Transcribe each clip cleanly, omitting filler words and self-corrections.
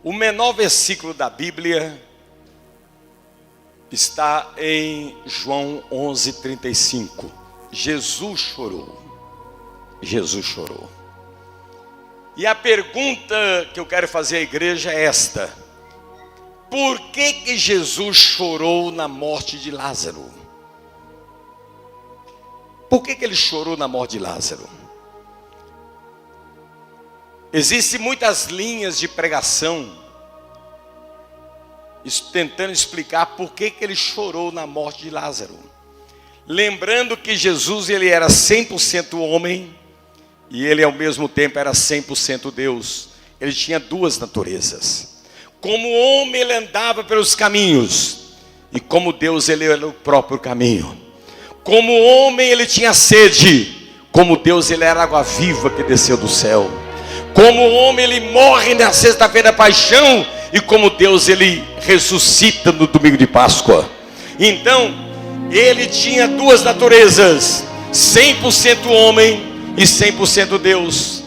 O menor versículo da Bíblia está em João 11:35. Jesus chorou. Jesus chorou. E a pergunta que eu quero fazer à igreja é esta: por que Jesus chorou na morte de Lázaro? Por que ele chorou na morte de Lázaro? Existem muitas linhas de pregação tentando explicar por que ele chorou na morte de Lázaro. Lembrando que Jesus ele era 100% homem e ele ao mesmo tempo era 100% Deus. Ele tinha duas naturezas. Como homem ele andava pelos caminhos e como Deus ele era o próprio caminho. Como homem ele tinha sede, como Deus ele era água viva que desceu do céu. Como homem ele morre na sexta-feira da paixão e como Deus ele ressuscita no domingo de Páscoa. Então, ele tinha duas naturezas, 100% homem e 100% Deus.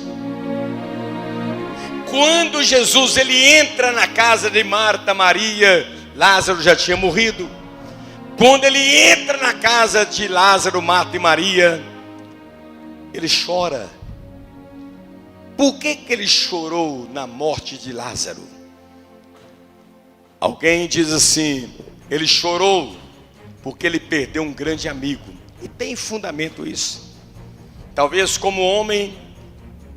Quando Jesus ele entra na casa de Marta, Maria, Lázaro já tinha morrido. Quando ele entra na casa de Lázaro, Marta e Maria, ele chora. Por que ele chorou na morte de Lázaro? Alguém diz assim: ele chorou porque ele perdeu um grande amigo. E tem fundamento isso. Talvez como homem,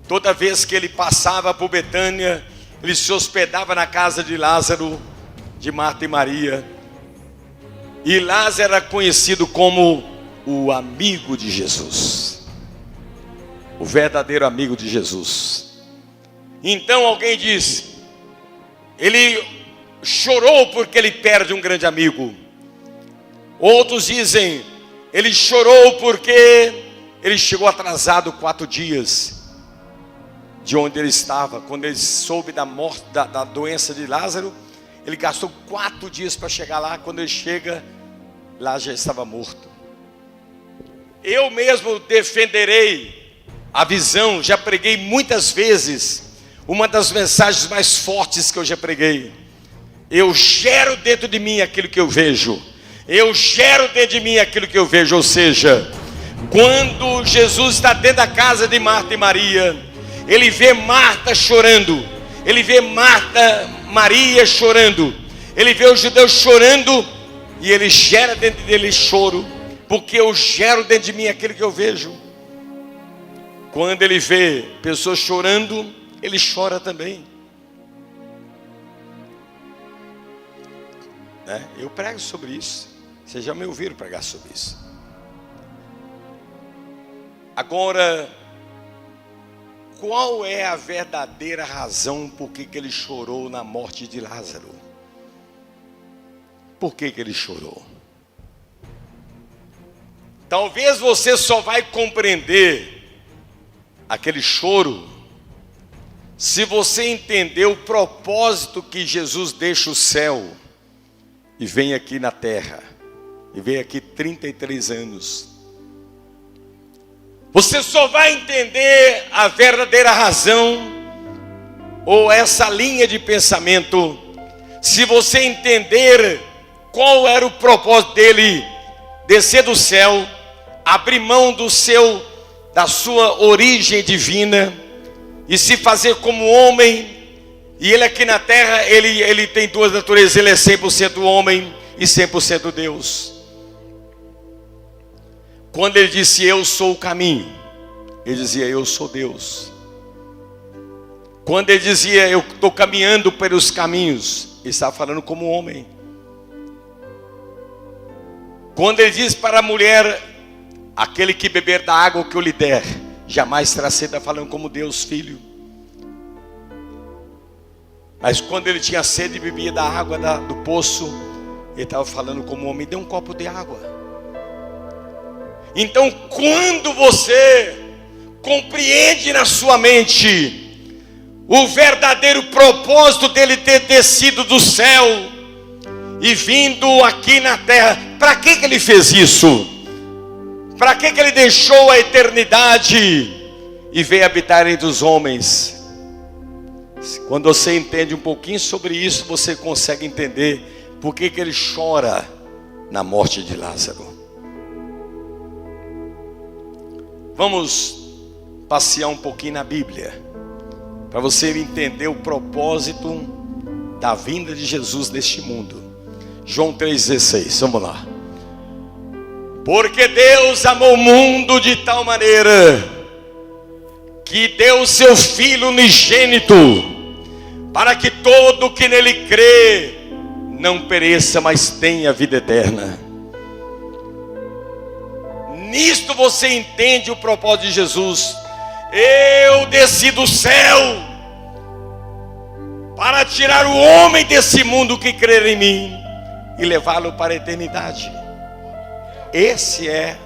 toda vez que ele passava por Betânia, ele se hospedava na casa de Lázaro, de Marta e Maria. E Lázaro era conhecido como o amigo de Jesus, o verdadeiro amigo de Jesus. Então alguém diz: ele chorou porque ele perde um grande amigo. Outros dizem: ele chorou porque ele chegou atrasado 4 dias de onde ele estava. Quando ele soube da morte, da doença de Lázaro, ele gastou 4 dias para chegar lá. Quando ele chega, lá já estava morto. Eu mesmo defenderei a visão, já preguei muitas vezes, uma das mensagens mais fortes que eu já preguei. Eu gero dentro de mim aquilo que eu vejo. Eu gero dentro de mim aquilo que eu vejo. Ou seja, quando Jesus está dentro da casa de Marta e Maria, ele vê Marta chorando, ele vê Maria chorando, ele vê os judeus chorando, e ele gera dentro dele choro, porque eu gero dentro de mim aquilo que eu vejo. Quando ele vê pessoas chorando, ele chora também. Eu prego sobre isso. Vocês já me ouviram pregar sobre isso. Agora, qual é a verdadeira razão por que ele chorou na morte de Lázaro? Por que ele chorou? Talvez você só vai compreender aquele choro se você entender o propósito que Jesus deixa o céu e vem aqui na terra, e vem aqui 33 anos. Você só vai entender a verdadeira razão, ou essa linha de pensamento, se você entender qual era o propósito dele descer do céu, abrir mão da sua origem divina, e se fazer como homem. E ele aqui na terra, ele tem duas naturezas, ele é 100% homem e 100% Deus. Quando ele disse eu sou o caminho, ele dizia eu sou Deus. Quando ele dizia eu estou caminhando pelos caminhos, ele estava falando como homem. Quando ele diz para a mulher, aquele que beber da água que eu lhe der, jamais terá sede, está falando como Deus Filho. Mas quando ele tinha sede e bebia da água do poço, ele estava falando como homem, dê um copo de água. Então quando você compreende na sua mente o verdadeiro propósito dele ter descido do céu e vindo aqui na terra, para que ele fez isso? Para que ele deixou a eternidade e veio habitar entre os homens? Quando você entende um pouquinho sobre isso, você consegue entender por que ele chora na morte de Lázaro. Vamos passear um pouquinho na Bíblia, para você entender o propósito da vinda de Jesus neste mundo. João 3,16, vamos lá. Porque Deus amou o mundo de tal maneira que deu o seu Filho unigênito, para que todo que nele crê não pereça, mas tenha vida eterna. Nisto você entende o propósito de Jesus. Eu desci do céu para tirar o homem desse mundo que crer em mim e levá-lo para a eternidade. Esse é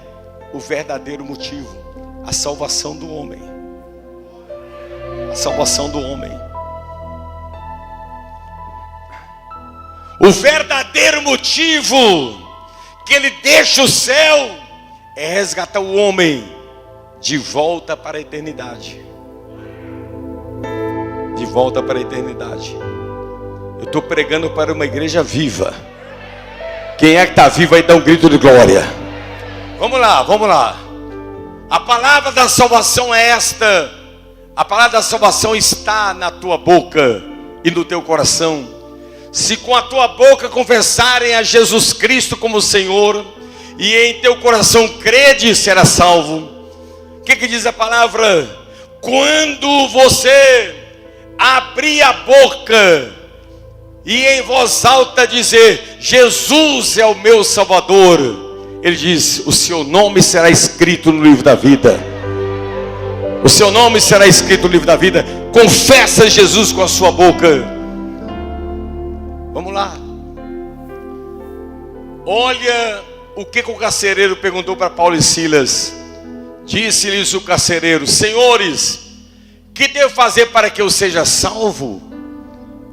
o verdadeiro motivo, a salvação do homem. A salvação do homem. O verdadeiro motivo que ele deixa o céu é resgatar o homem de volta para a eternidade. De volta para a eternidade. Eu estou pregando para uma igreja viva. Quem é que está vivo aí, dá um grito de glória. Vamos lá, vamos lá. A palavra da salvação é esta. A palavra da salvação está na tua boca e no teu coração. Se com a tua boca confessarem a Jesus Cristo como Senhor, e em teu coração crede, será salvo. O que diz a palavra? Quando você abrir a boca e em voz alta dizer: Jesus é o meu Salvador, ele diz: o seu nome será escrito no livro da vida. O seu nome será escrito no livro da vida. Confessa Jesus com a sua boca. Vamos lá. Olha o que o carcereiro perguntou para Paulo e Silas. Disse-lhes o carcereiro: senhores, que devo fazer para que eu seja salvo?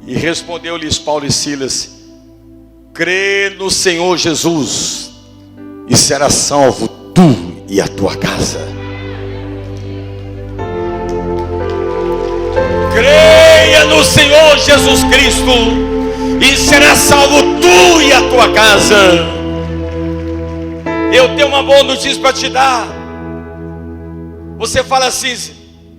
E respondeu-lhes Paulo e Silas: crê no Senhor Jesus e será salvo tu e a tua casa. Creia no Senhor Jesus Cristo e será salvo tu e a tua casa. Eu tenho uma boa notícia para te dar. Você fala assim: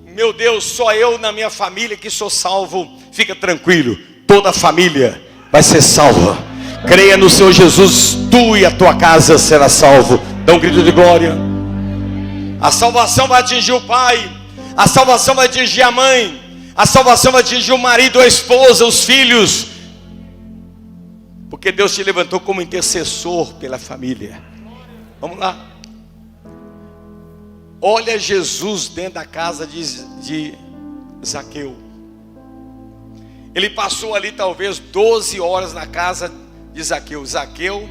meu Deus, só eu na minha família que sou salvo. Fica tranquilo, toda a família vai ser salva. Creia no Senhor Jesus, tu e a tua casa será salvo. Dá um grito de glória. A salvação vai atingir o pai, a salvação vai atingir a mãe, a salvação vai atingir o marido, a esposa, os filhos, porque Deus te levantou como intercessor pela família. Vamos lá. Olha Jesus dentro da casa de Zaqueu. Ele passou ali talvez 12 horas na casa de Zaqueu. Zaqueu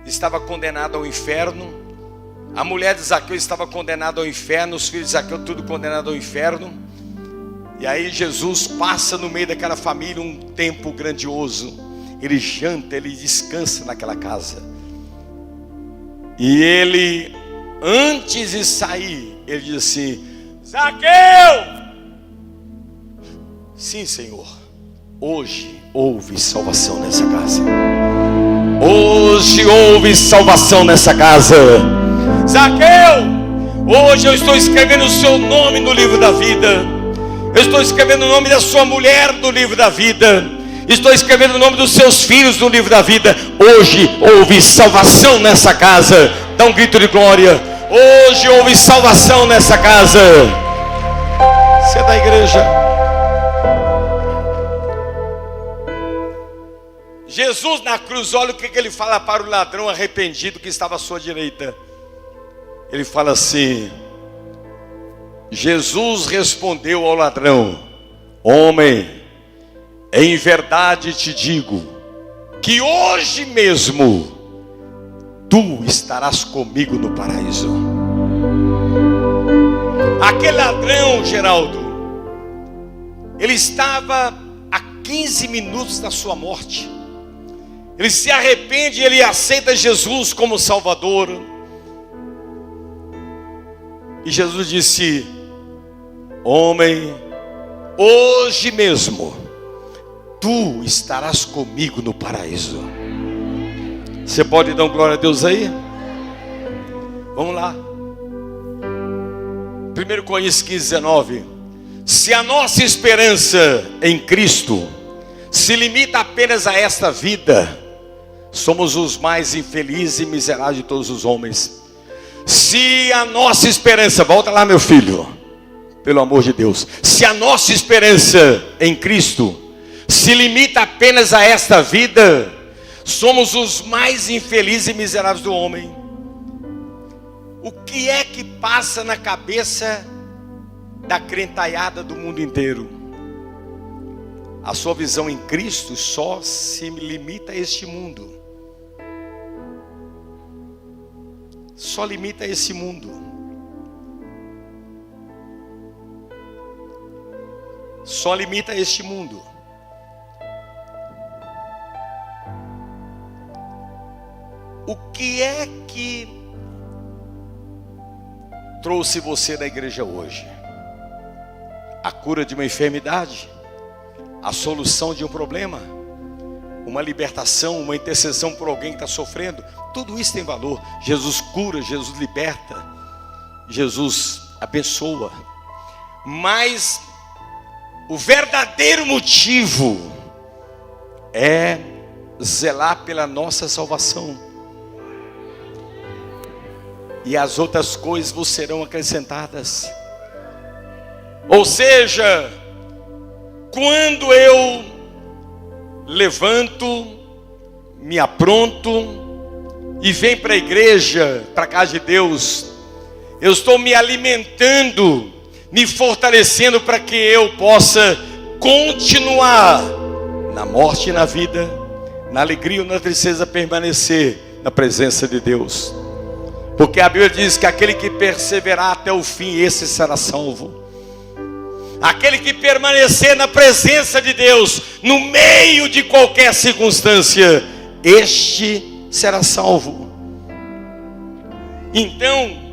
estava condenado ao inferno. A mulher de Zaqueu estava condenada ao inferno. Os filhos de Zaqueu tudo condenado ao inferno. E aí Jesus passa no meio daquela família um tempo grandioso. Ele janta, ele descansa naquela casa. E ele, antes de sair, ele diz assim: Zaqueu! Sim, Senhor, hoje houve salvação nessa casa. Hoje houve salvação nessa casa. Zaqueu, hoje eu estou escrevendo o seu nome no livro da vida. Eu estou escrevendo o nome da sua mulher no livro da vida. Estou escrevendo o nome dos seus filhos no livro da vida. Hoje houve salvação nessa casa. Dá um grito de glória. Hoje houve salvação nessa casa. Você é da igreja? Jesus na cruz, olha o que ele fala para o ladrão arrependido que estava à sua direita. Ele fala assim: Jesus respondeu ao ladrão: homem, em verdade te digo que hoje mesmo tu estarás comigo no paraíso. Aquele ladrão, Geraldo, ele estava a 15 minutos da sua morte. Ele se arrepende e ele aceita Jesus como Salvador. E Jesus disse: homem, hoje mesmo, tu estarás comigo no paraíso. Você pode dar glória a Deus aí? Vamos lá. 1 Coríntios 15:19. Se a nossa esperança em Cristo se limita apenas a esta vida, somos os mais infelizes e miseráveis de todos os homens. Se a nossa esperança, volta lá meu filho, pelo amor de Deus. Se a nossa esperança em Cristo se limita apenas a esta vida, somos os mais infelizes e miseráveis do homem. O que é que passa na cabeça da crentaiada do mundo inteiro? A sua visão em Cristo só se limita a este mundo. Só limita a esse mundo. Só limita a este mundo. O que é que trouxe você da igreja hoje? A cura de uma enfermidade? A solução de um problema? Uma libertação, uma intercessão por alguém que está sofrendo? Tudo isso tem valor. Jesus cura, Jesus liberta, Jesus abençoa. Mas o verdadeiro motivo é zelar pela nossa salvação. E as outras coisas vos serão acrescentadas. Ou seja, quando eu levanto, me apronto e venho para a igreja, para a casa de Deus, eu estou me alimentando, me fortalecendo para que eu possa continuar na morte e na vida, na alegria ou na tristeza, permanecer na presença de Deus. Porque a Bíblia diz que aquele que perseverar até o fim, esse será salvo. Aquele que permanecer na presença de Deus, no meio de qualquer circunstância, este será salvo. Então,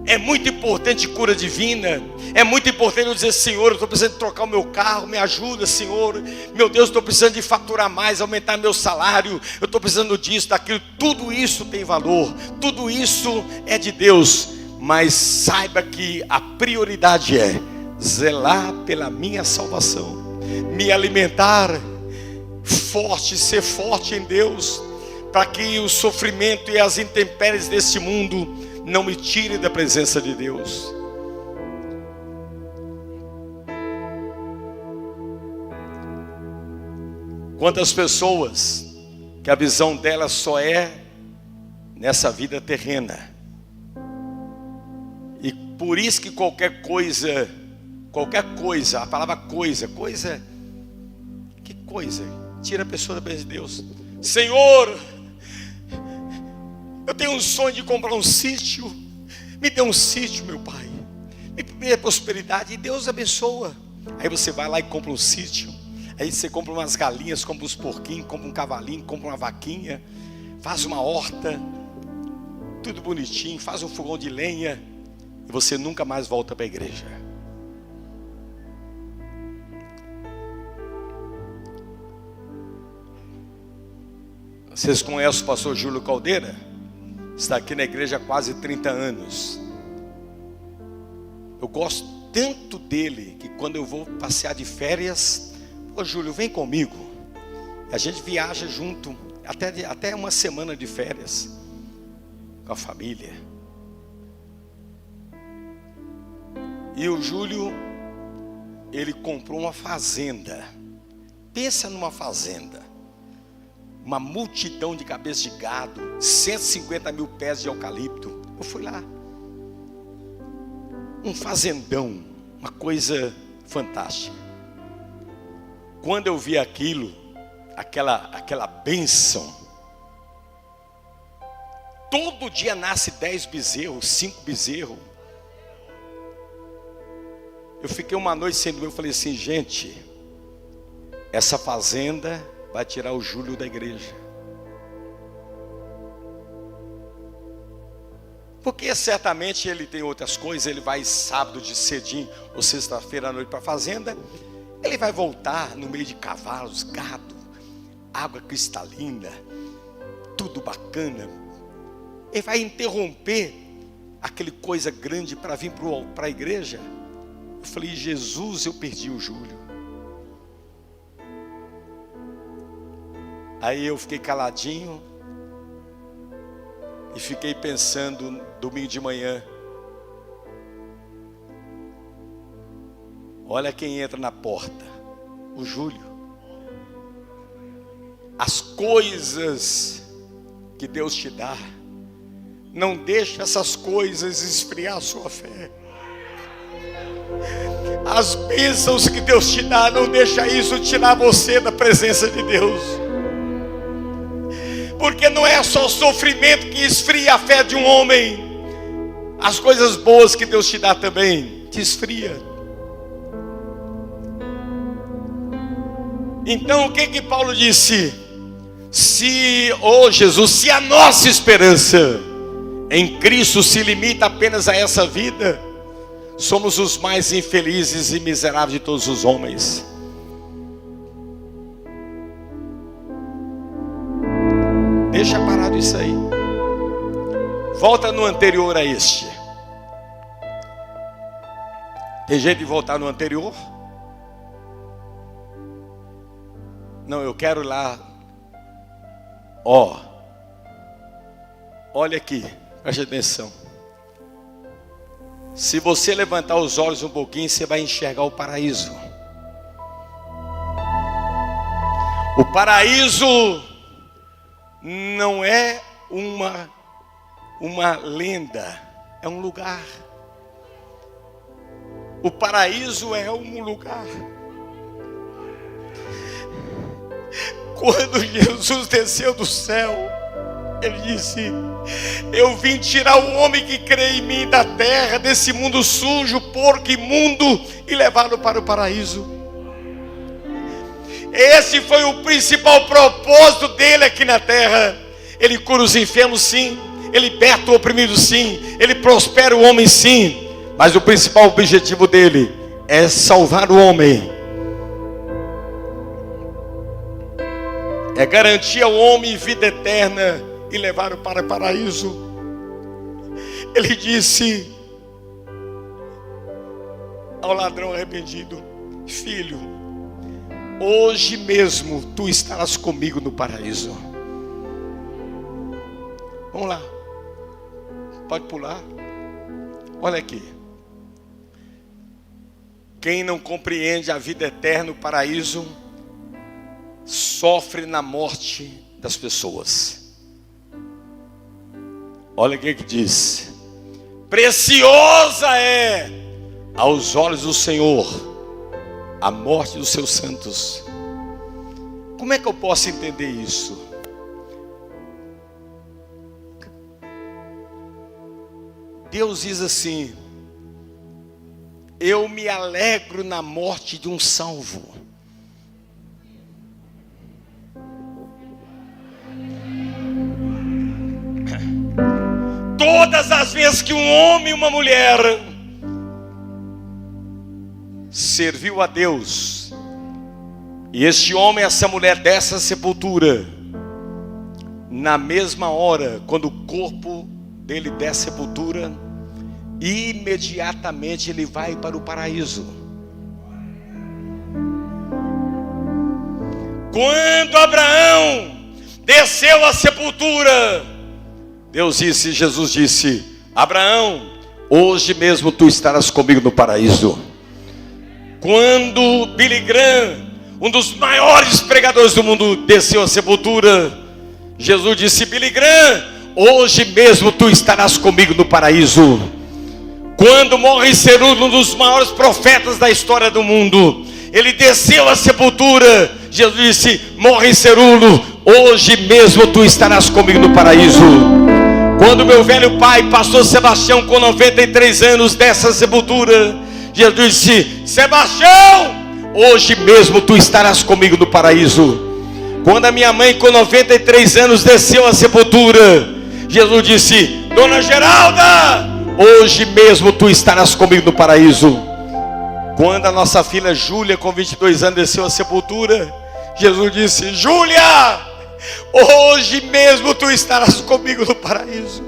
é muito importante cura divina. É muito importante eu dizer: Senhor, eu estou precisando de trocar o meu carro, me ajuda, Senhor. Meu Deus, estou precisando de faturar mais, aumentar meu salário. Eu estou precisando disso, daquilo. Tudo isso tem valor, tudo isso é de Deus. Mas saiba que a prioridade é zelar pela minha salvação, me alimentar forte, ser forte em Deus, para que o sofrimento e as intempéries deste mundo não me tirem da presença de Deus. Quantas pessoas que a visão delas só é nessa vida terrena, e por isso que qualquer coisa, a palavra coisa, que coisa, tira a pessoa da presença de Deus. Senhor, eu tenho um sonho de comprar um sítio, me dê um sítio, meu Pai, me dê prosperidade, e Deus abençoa. Aí você vai lá e compra um sítio, aí você compra umas galinhas, compra uns porquinhos, compra um cavalinho, compra uma vaquinha, faz uma horta, tudo bonitinho, faz um fogão de lenha, e você nunca mais volta para a igreja. Vocês conhecem o pastor Júlio Caldeira? Está aqui na igreja há quase 30 anos. Eu gosto tanto dele que quando eu vou passear de férias, ô Júlio, vem comigo. A gente viaja junto, até uma semana de férias, com a família. E o Júlio, ele comprou uma fazenda. Pensa numa fazenda. Uma multidão de cabeças de gado, 150 mil pés de eucalipto. Eu fui lá. Um fazendão, uma coisa fantástica. Quando eu vi aquilo, aquela bênção, todo dia nasce 10 bezerros, 5 bezerros. Eu fiquei uma noite sem dormir, eu falei assim: gente, essa fazenda vai tirar o Júlio da igreja. Porque certamente ele tem outras coisas. Ele vai sábado de cedinho ou sexta-feira à noite para a fazenda. Ele vai voltar no meio de cavalos, gado, água cristalina, tudo bacana. Ele vai interromper aquele coisa grande para vir para a igreja. Eu falei, Jesus, eu perdi o Júlio. Aí eu fiquei caladinho e fiquei pensando domingo de manhã. Olha quem entra na porta, o Júlio. As coisas que Deus te dá, não deixa essas coisas esfriar a sua fé. As bênçãos que Deus te dá, não deixa isso tirar você da presença de Deus. Porque não é só o sofrimento que esfria a fé de um homem. As coisas boas que Deus te dá também te esfria. Então o que Paulo disse? Jesus, se a nossa esperança em Cristo se limita apenas a essa vida, somos os mais infelizes e miseráveis de todos os homens. Deixa parado isso aí. Volta no anterior a este. Tem jeito de voltar no anterior? Não, eu quero lá. Olha aqui, preste atenção. Se você levantar os olhos um pouquinho, você vai enxergar o paraíso. O paraíso não é uma lenda, é um lugar. O paraíso é um lugar. Quando Jesus desceu do céu, Ele disse: eu vim tirar o homem que crê em mim da terra, desse mundo sujo, porco, imundo, e levá-lo para o paraíso. Esse foi o principal propósito dele aqui na terra. Ele cura os enfermos, sim. Ele liberta o oprimido, sim. Ele prospera o homem, sim. Mas o principal objetivo dele é salvar o homem. É garantir ao homem vida eterna e levá-lo para o paraíso. Ele disse ao ladrão arrependido: filho, hoje mesmo tu estarás comigo no paraíso. Vamos lá, pode pular. Olha aqui. Quem não compreende a vida eterna, o paraíso, sofre na morte das pessoas. Olha o que diz: preciosa é aos olhos do Senhor a morte dos seus santos. Como é que eu posso entender isso? Deus diz assim: eu me alegro na morte de um salvo. Todas as vezes que um homem e uma mulher serviu a Deus, e este homem e essa mulher dessa sepultura, na mesma hora, quando o corpo dele der sepultura, imediatamente ele vai para o paraíso. Quando Abraão desceu à sepultura, Jesus disse: Abraão, hoje mesmo tu estarás comigo no paraíso. Quando Billy Graham, um dos maiores pregadores do mundo, desceu à sepultura, Jesus disse: Billy Graham, hoje mesmo tu estarás comigo no paraíso. Quando Morris Cerullo, um dos maiores profetas da história do mundo, ele desceu à sepultura, Jesus disse: Morris Cerullo, hoje mesmo tu estarás comigo no paraíso. Quando meu velho pai, pastor Sebastião, com 93 anos, dessa sepultura, Jesus disse: Sebastião, hoje mesmo tu estarás comigo no paraíso. Quando a minha mãe, com 93 anos, desceu à sepultura, Jesus disse: Dona Geralda, hoje mesmo tu estarás comigo no paraíso. Quando a nossa filha Júlia, com 22 anos, desceu à sepultura, Jesus disse: Júlia, hoje mesmo tu estarás comigo no paraíso.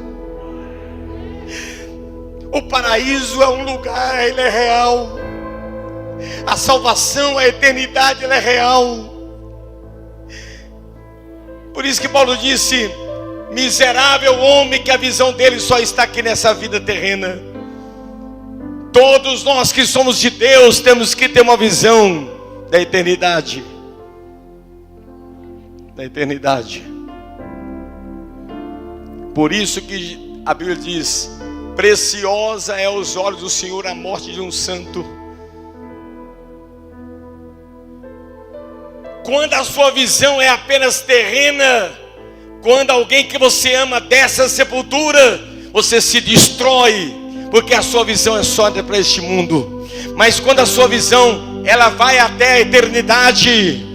O paraíso é um lugar, ele é real. A salvação, a eternidade, ela é real. Por isso que Paulo disse: miserável homem que a visão dele só está aqui nessa vida terrena. Todos nós que somos de Deus temos que ter uma visão da eternidade. Da eternidade. Por isso que a Bíblia diz: preciosa é aos olhos do Senhor a morte de um santo. Quando a sua visão é apenas terrena, quando alguém que você ama dessa sepultura, você se destrói, porque a sua visão é só para este mundo. Mas quando a sua visão, ela vai até a eternidade,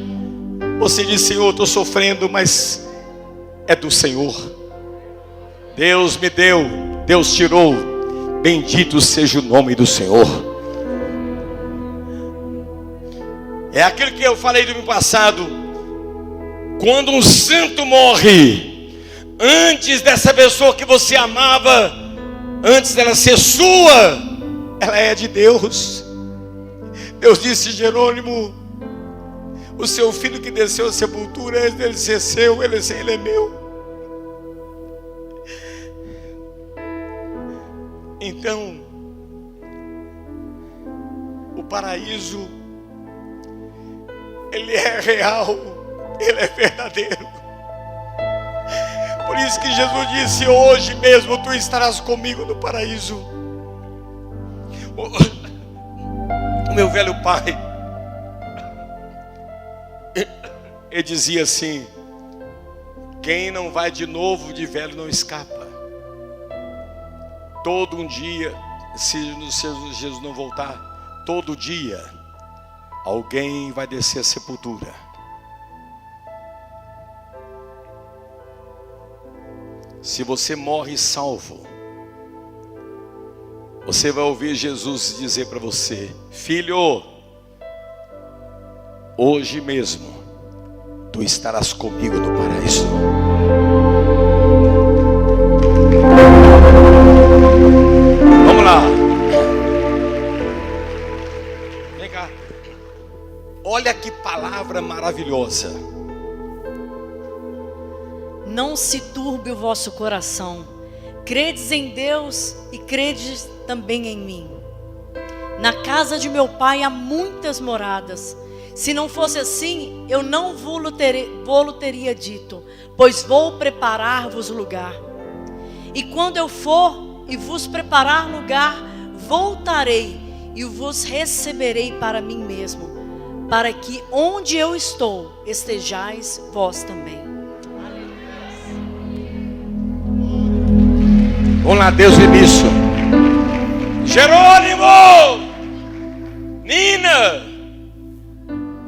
você diz: Senhor, estou sofrendo, mas é do Senhor. Deus me deu, Deus tirou, bendito seja o nome do Senhor. É aquilo que eu falei no ano passado. Quando um santo morre, antes dessa pessoa que você amava, antes dela ser sua, ela é de Deus. Deus disse: Jerônimo, o seu filho que desceu à sepultura, antes dele ser seu, ele é meu. Então, o paraíso, ele é real, ele é verdadeiro. Por isso que Jesus disse: hoje mesmo tu estarás comigo no paraíso. O meu velho pai, ele dizia assim: quem não vai de novo, de velho não escapa. Todo um dia, se Jesus não voltar, todo dia alguém vai descer a sepultura. Se você morre salvo, você vai ouvir Jesus dizer para você: filho, hoje mesmo tu estarás comigo no paraíso. Vamos lá. Vem cá. Olha que palavra maravilhosa. Não se turbe o vosso coração. Credes em Deus e credes também em mim. Na casa de meu pai há muitas moradas. Se não fosse assim, eu não vou-lo teria dito, pois vou preparar-vos lugar. E quando eu for e vos preparar lugar, voltarei e vos receberei para mim mesmo, para que onde eu estou, estejais vós também. Vamos lá, Deus nisso. Jerônimo! Nina!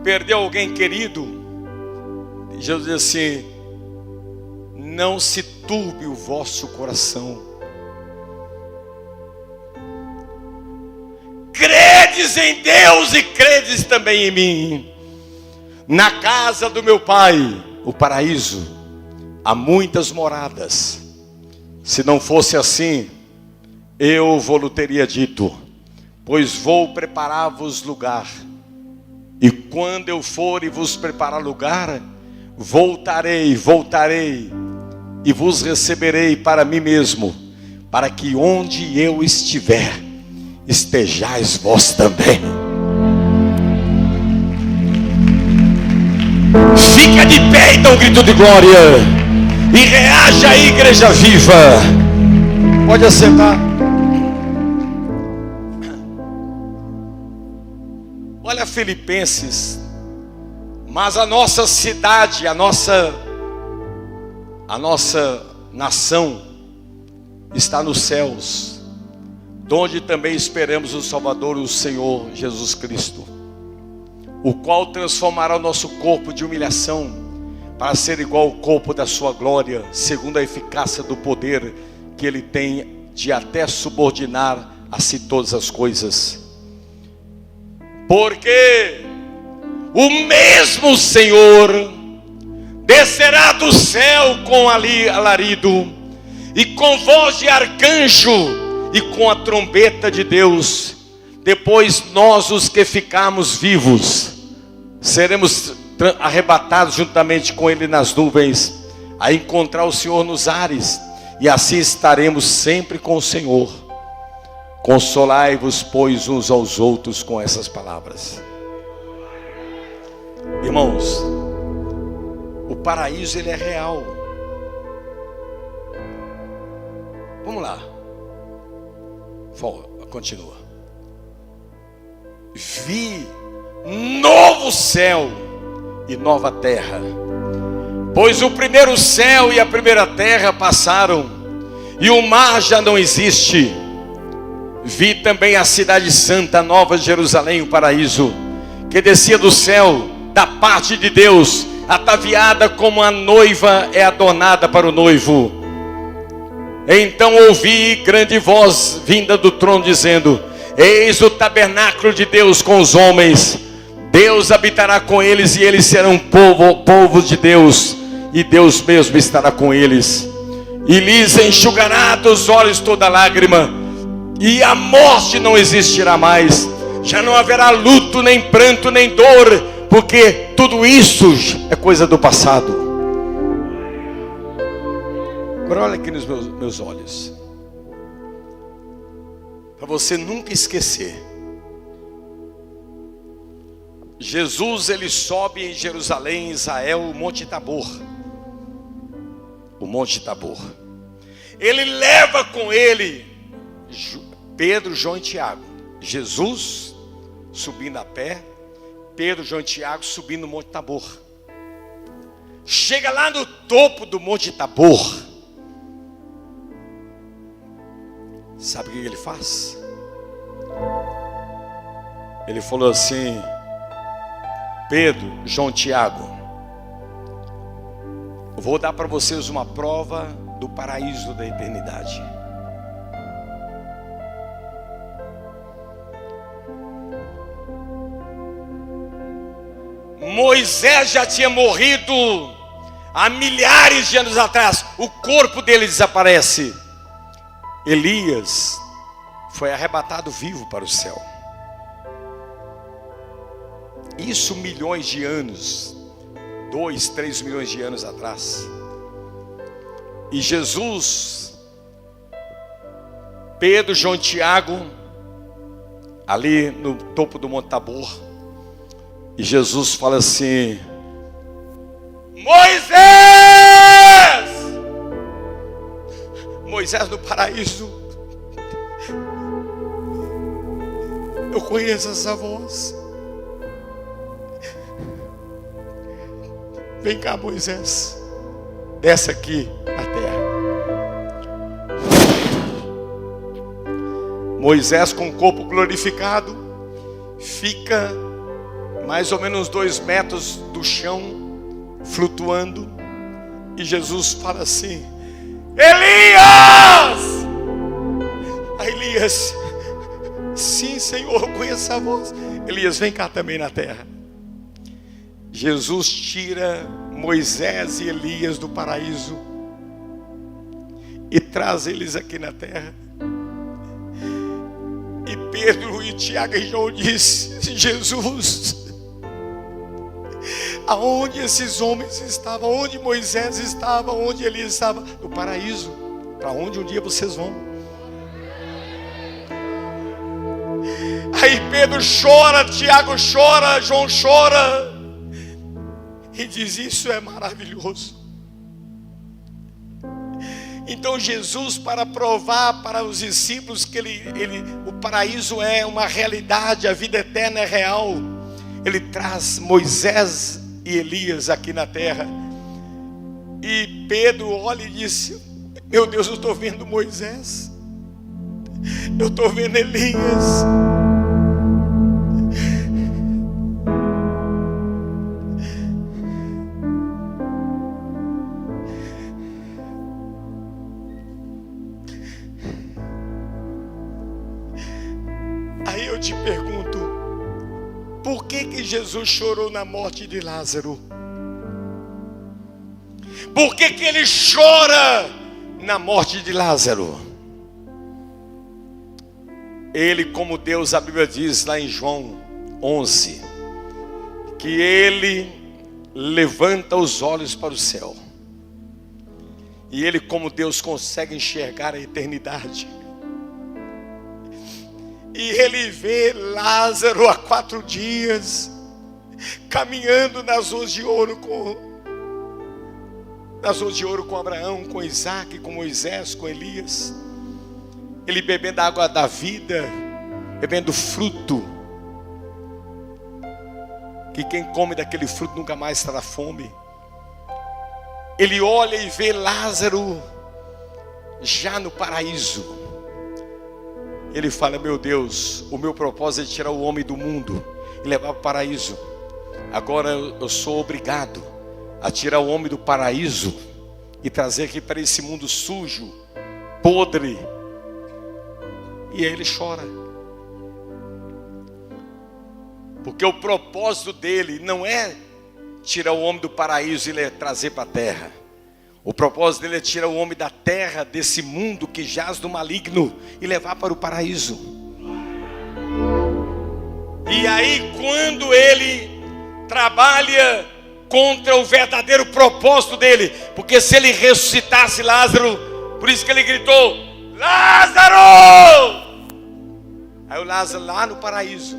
Perdeu alguém querido? E Jesus diz assim: não se turbe o vosso coração. Credes em Deus e credes também em mim. Na casa do meu pai, o paraíso, há muitas moradas. Se não fosse assim, eu vou-lhe teria dito, pois vou preparar-vos lugar. E quando eu for e vos preparar lugar, voltarei e vos receberei para mim mesmo, para que onde eu estiver, estejais vós também. Fica de pé e dá um grito de glória. E reaja aí, igreja viva. Pode assentar. Olha Filipenses. Mas a nossa cidade, a nossa nação está nos céus, donde também esperamos o Salvador, o Senhor Jesus Cristo, o qual transformará o nosso corpo de humilhação para ser igual ao corpo da sua glória, segundo a eficácia do poder que Ele tem de até subordinar a si todas as coisas. porque o mesmo Senhor descerá do céu com alarido, e com voz de arcanjo, e com a trombeta de Deus. Depois nós, os que ficarmos vivos, seremos arrebatados juntamente com Ele nas nuvens, a encontrar o Senhor nos ares, e assim estaremos sempre com o Senhor. Consolai-vos, pois, uns aos outros com essas palavras. Irmãos, o paraíso, ele é real. Vamos lá. Continua. Vi novo céu e nova terra, pois o primeiro céu e a primeira terra passaram, e o mar já não existe. Vi também a cidade santa, a nova Jerusalém, o paraíso, que descia do céu, da parte de Deus, ataviada como a noiva é adornada para o noivo. Então ouvi grande voz vinda do trono dizendo: eis o tabernáculo de Deus com os homens, Deus habitará com eles, e eles serão povo de Deus, e Deus mesmo estará com eles, e lhes enxugará dos olhos toda lágrima, e a morte não existirá mais, já não haverá luto, nem pranto, nem dor, porque tudo isso é coisa do passado. Agora olha aqui nos meus olhos, para você nunca esquecer. Jesus, ele sobe em Jerusalém, em Israel, o Monte Tabor. O Monte Tabor. Ele leva com ele Pedro, João e Tiago. Jesus subindo a pé, Pedro, João e Tiago subindo no Monte Tabor. Chega lá no topo do Monte Tabor. Sabe o que ele faz? Ele falou assim: Pedro, João, Tiago, vou dar para vocês uma prova do paraíso da eternidade. Moisés já tinha morrido há milhares de anos atrás, o corpo dele desaparece. Elias foi arrebatado vivo para o céu. Isso milhões de anos, 2, 3 milhões de anos atrás. E Jesus, Pedro, João e Tiago, ali no topo do Monte Tabor, e Jesus fala assim: Moisés! Moisés no paraíso. Eu conheço essa voz. Vem cá, Moisés, desce aqui na terra. Moisés, com o corpo glorificado, fica mais ou menos 2 metros do chão, flutuando. E Jesus fala assim: Elias! A Elias: sim, Senhor, eu conheço a voz. Elias, vem cá também na terra. Jesus tira Moisés e Elias do paraíso e traz eles aqui na terra. E Pedro e Tiago e João disse: Jesus, aonde esses homens estavam? Onde Moisés estava? Onde Elias estava? No paraíso. Para onde um dia vocês vão? Aí Pedro chora, Tiago chora, João chora e diz: isso é maravilhoso. Então Jesus, para provar para os discípulos que o paraíso é uma realidade, a vida eterna é real, ele traz Moisés e Elias aqui na terra. E Pedro olha e diz: meu Deus, eu estou vendo Moisés, eu estou vendo Elias. Aí eu te pergunto: Por que Jesus chorou na morte de Lázaro? Por que ele chora na morte de Lázaro? Ele, como Deus, a Bíblia diz lá em João 11, que ele levanta os olhos para o céu. E ele, como Deus, consegue enxergar a eternidade. E ele vê Lázaro há 4 dias, caminhando nas ruas de ouro com Abraão, com Isaac, com Moisés, com Elias. Ele bebendo a água da vida, bebendo fruto, que quem come daquele fruto nunca mais terá fome. Ele olha e vê Lázaro já no paraíso. Ele fala: meu Deus, o meu propósito é tirar o homem do mundo e levar para o paraíso. Agora eu sou obrigado a tirar o homem do paraíso e trazer aqui para esse mundo sujo, podre. E aí ele chora, porque o propósito dele não é tirar o homem do paraíso e trazer para a terra. O propósito dele é tirar o homem da terra, desse mundo que jaz do maligno, e levar para o paraíso. E aí, quando ele trabalha contra o verdadeiro propósito dele, porque se ele ressuscitasse Lázaro, por isso que ele gritou: Lázaro! Aí o Lázaro lá no paraíso: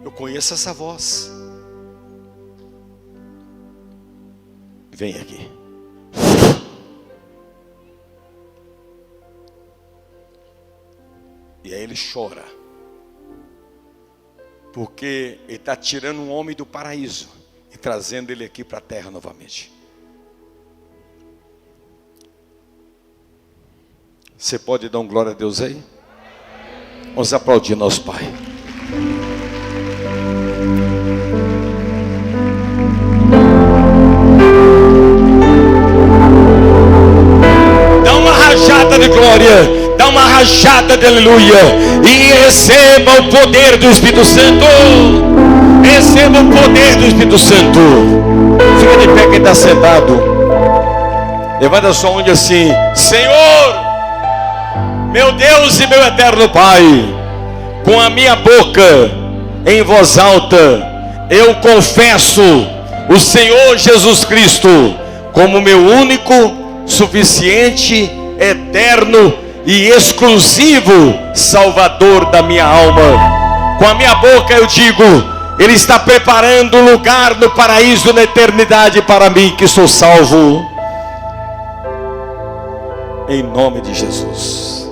eu conheço essa voz, vem aqui. E aí ele chora, porque ele está tirando um homem do paraíso e trazendo ele aqui para a terra novamente. Você pode dar um glória a Deus aí? Vamos aplaudir nosso Pai. Dá uma rajada de glória, dá uma rajada de aleluia, e receba o poder do Espírito Santo. Receba o poder do Espírito Santo. Fica de pé quem está sentado. Levanta a sua mão e assim: Senhor, meu Deus e meu eterno Pai, com a minha boca, em voz alta, eu confesso o Senhor Jesus Cristo como meu único, suficiente, eterno e exclusivo Salvador da minha alma. Com a minha boca eu digo: Ele está preparando um lugar no paraíso, na eternidade, para mim que sou salvo. Em nome de Jesus.